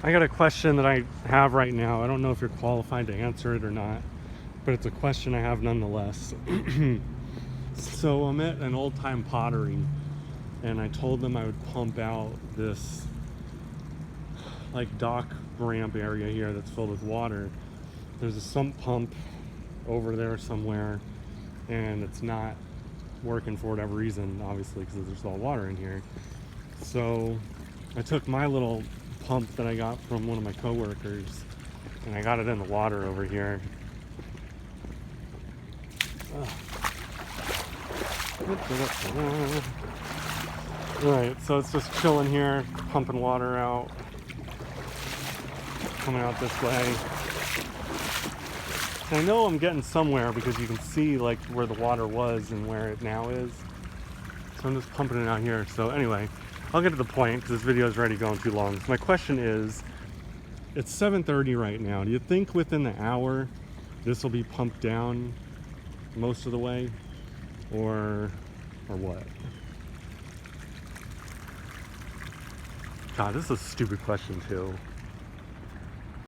I got a question that I have right now. I don't know if you're qualified to answer it or not, but it's a question I have nonetheless. So I'm at an old time pottery, and I told them I would pump out this like dock ramp area here that's filled with water. There's a sump pump over there somewhere, and it's not working for whatever reason, obviously, because there's all water in here. So I took my little pump that I got from one of my coworkers, and I got it in the water over here. Alright, so it's just chilling here, pumping water out, coming out this way. And I know I'm getting somewhere because you can see like where the water was and where it now is. So I'm just pumping it out here. So anyway, I'll get to the point because this video is already going too long. So my question is, it's 7:30 right now. Do you think within the hour this will be pumped down most of the way, or what? God, this is a stupid question too.